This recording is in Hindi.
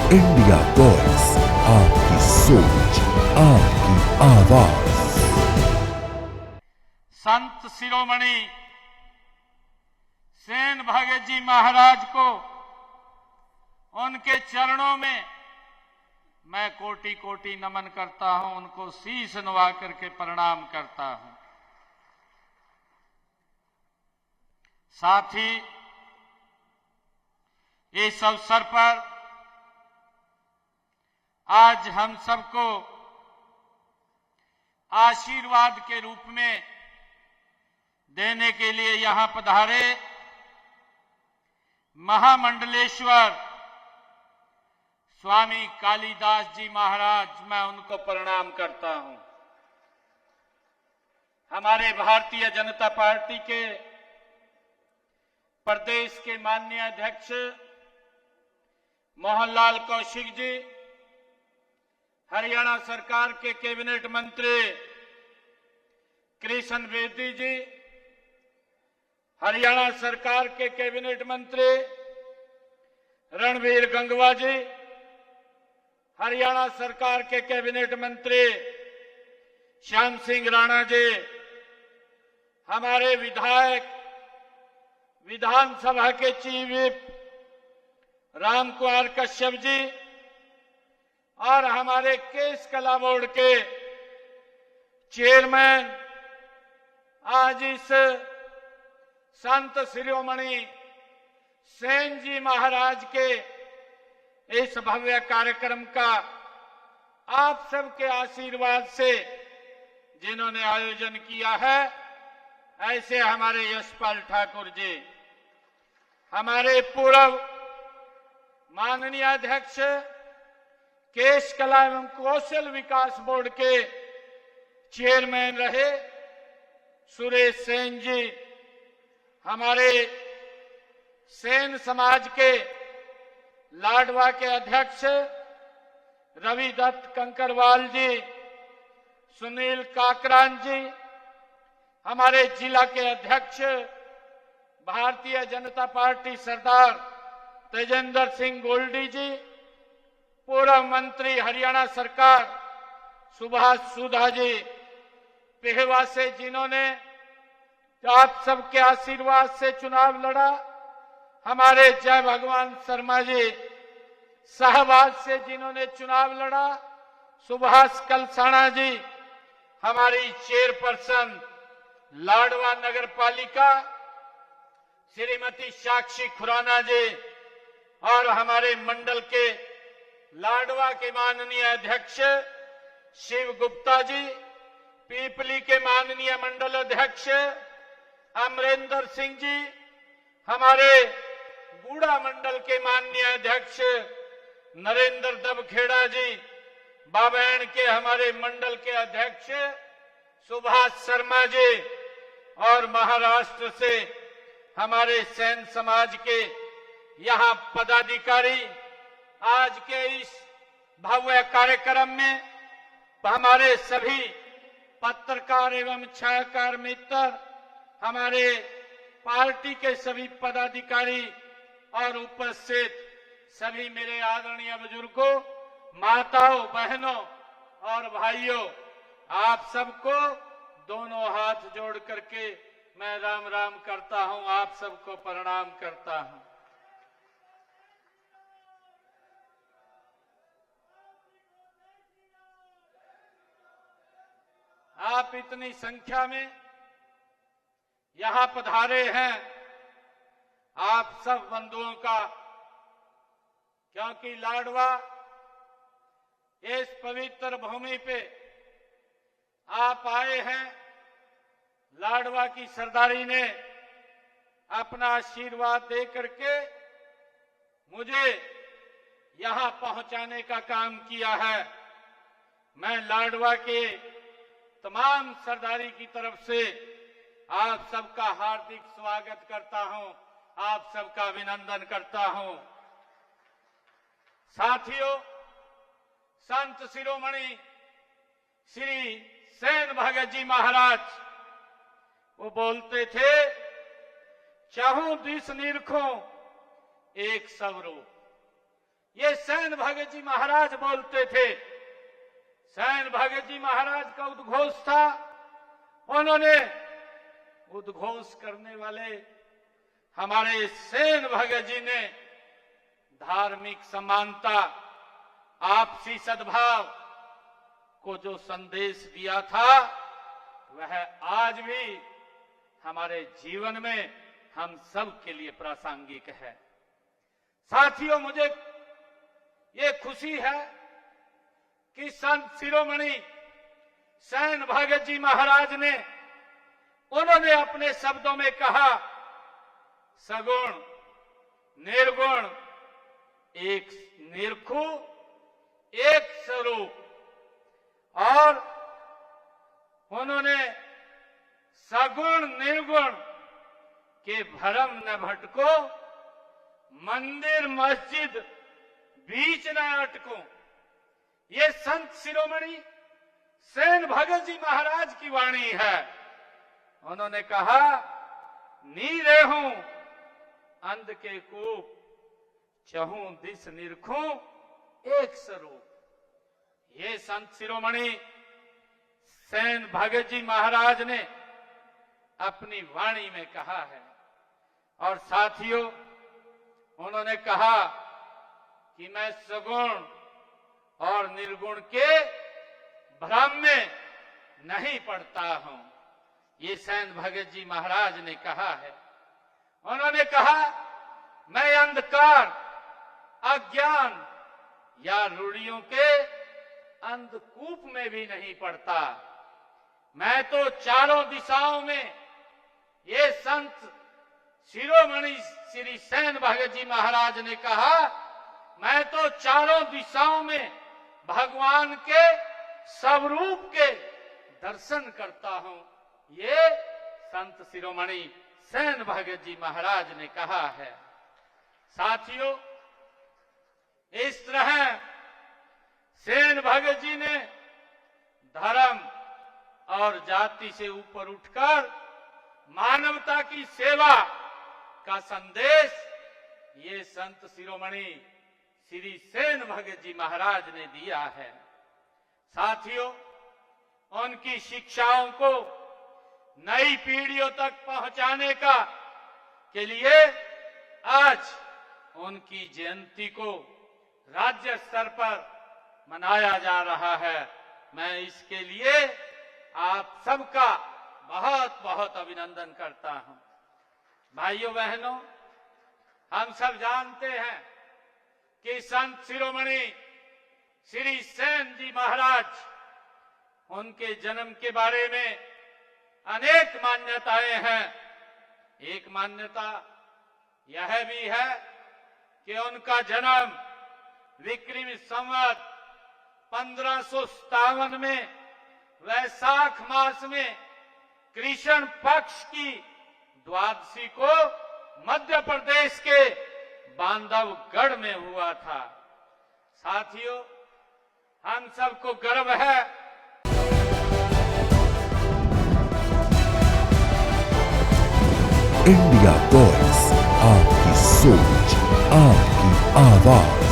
इंडिया वॉइस, आपकी सोच, आपकी आवाज। संत शिरोमणि सेन भगत जी महाराज को उनके चरणों में मैं कोटि कोटि नमन करता हूं, उनको शीश नवा करके प्रणाम करता हूं। साथ ही इस अवसर पर आज हम सबको आशीर्वाद के रूप में देने के लिए यहां पधारे महामंडलेश्वर स्वामी कालिदास जी महाराज, मैं उनको प्रणाम करता हूं। हमारे भारतीय जनता पार्टी के प्रदेश के माननीय अध्यक्ष मोहनलाल कौशिक जी, हरियाणा सरकार के कैबिनेट मंत्री कृष्ण बेदी जी, हरियाणा सरकार के कैबिनेट मंत्री रणवीर गंगवा जी, हरियाणा सरकार के कैबिनेट मंत्री श्याम सिंह राणा जी, हमारे विधायक विधानसभा के चीफ व्हिप राम कुमार कश्यप जी और हमारे केस कला बोर्ड के चेयरमैन, आज इस संत शिरोमणि सेन जी महाराज के इस भव्य कार्यक्रम का आप सबके आशीर्वाद से जिन्होंने आयोजन किया है, ऐसे हमारे यशपाल ठाकुर जी, हमारे पूर्व माननीय अध्यक्ष केश कला एवं कौशल विकास बोर्ड के चेयरमैन रहे सुरेश सेन जी, हमारे सेन समाज के लाडवा के अध्यक्ष रवि दत्त कंकरवाल जी, सुनील काकरान जी, हमारे जिला के अध्यक्ष भारतीय जनता पार्टी सरदार तेजेंद्र सिंह गोल्डी जी, पूर्व मंत्री हरियाणा सरकार सुभाष सुधा जी, पेहवा से जिन्होंने आप सबके आशीर्वाद से चुनाव लड़ा, हमारे जय भगवान शर्मा जी, शाहबाद से जिन्होंने चुनाव लड़ा सुभाष कलसाणा जी, हमारी चेयरपर्सन लाडवा नगर पालिका श्रीमती साक्षी खुराना जी और हमारे मंडल के लाडवा के माननीय अध्यक्ष शिव गुप्ता जी, पीपली के माननीय मंडल अध्यक्ष अमरेंद्र सिंह जी, हमारे बूढ़ा मंडल के माननीय अध्यक्ष नरेंद्र दबखेड़ा जी, बाबैन के हमारे मंडल के अध्यक्ष सुभाष शर्मा जी और महाराष्ट्र से हमारे सेन समाज के यहाँ पदाधिकारी, आज के इस भव्य कार्यक्रम में हमारे सभी पत्रकार एवं छायाकार मित्र, हमारे पार्टी के सभी पदाधिकारी और उपस्थित सभी मेरे आदरणीय बुजुर्गों, माताओं, बहनों और भाइयों, आप सबको दोनों हाथ जोड़ करके मैं राम राम करता हूं, आप सबको प्रणाम करता हूं। आप इतनी संख्या में यहां पधारे हैं, आप सब बंधुओं का, क्योंकि लाडवा इस पवित्र भूमि पे आप आए हैं, लाडवा की सरदारी ने अपना आशीर्वाद दे करके मुझे यहां पहुंचाने का काम किया है। मैं लाडवा के तमाम सरदारी की तरफ से आप सबका हार्दिक स्वागत करता हूं, आप सबका अभिनंदन करता हूं। साथियों, संत शिरोमणि श्री सेन भगत जी महाराज वो बोलते थे, चाहूं दिस निरखो एक सवरो। ये सैन भगत जी महाराज बोलते थे। सैन भगत जी महाराज का उद्घोष था। उन्होंने उद्घोष करने वाले हमारे सैन भगत जी ने धार्मिक समानता, आपसी सद्भाव को जो संदेश दिया था, वह आज भी हमारे जीवन में हम सब के लिए प्रासंगिक है। साथियों, मुझे ये खुशी है कि संत शिरोमणि सैन भगत जी महाराज ने, उन्होंने अपने शब्दों में कहा, सगुण निर्गुण एक निरखु एक स्वरूप। और उन्होंने सगुण निर्गुण के भरम न भटको, मंदिर मस्जिद बीच न अटको। ये संत शिरोमणि सैन भगत जी महाराज की वाणी है। उन्होंने कहा, नीरे हूं अंध के कूप, चहूं दिस निरखूं एक स्वरूप। ये संत शिरोमणि सैन भगत जी महाराज ने अपनी वाणी में कहा है। और साथियों, उन्होंने कहा कि मैं सगुण और निर्गुण के भ्रम में नहीं पड़ता हूं। ये सैन भगत जी महाराज ने कहा है। उन्होंने कहा, मैं अंधकार, अज्ञान या रूढ़ियों के अंधकूप में भी नहीं पड़ता। मैं तो चारों दिशाओं में, ये संत शिरोमणि श्री सैन भगत जी महाराज ने कहा, मैं तो चारों दिशाओं में भगवान के स्वरूप के दर्शन करता हूं। ये संत शिरोमणि सैन भगत जी महाराज ने कहा है। साथियों, इस तरह सैन भगत जी ने धर्म और जाति से ऊपर उठकर मानवता की सेवा का संदेश ये संत शिरोमणि श्री सैन भगत जी महाराज ने दिया है। साथियों, उनकी शिक्षाओं को नई पीढ़ियों तक पहुंचाने के लिए आज उनकी जयंती को राज्य स्तर पर मनाया जा रहा है। मैं इसके लिए आप सबका बहुत बहुत अभिनंदन करता हूं। भाइयों बहनों, हम सब जानते हैं कि संत शिरोमणि श्री सैन जी महाराज, उनके जन्म के बारे में अनेक मान्यताएं हैं। एक मान्यता यह भी है कि उनका जन्म विक्रम संवत 1557 में वैशाख मास में कृष्ण पक्ष की द्वादशी को मध्य प्रदेश के बांधवगढ़ में हुआ था। साथियों, हम सबको गर्व है इंडिया वॉइस, आपकी सोच, आपकी आवाज।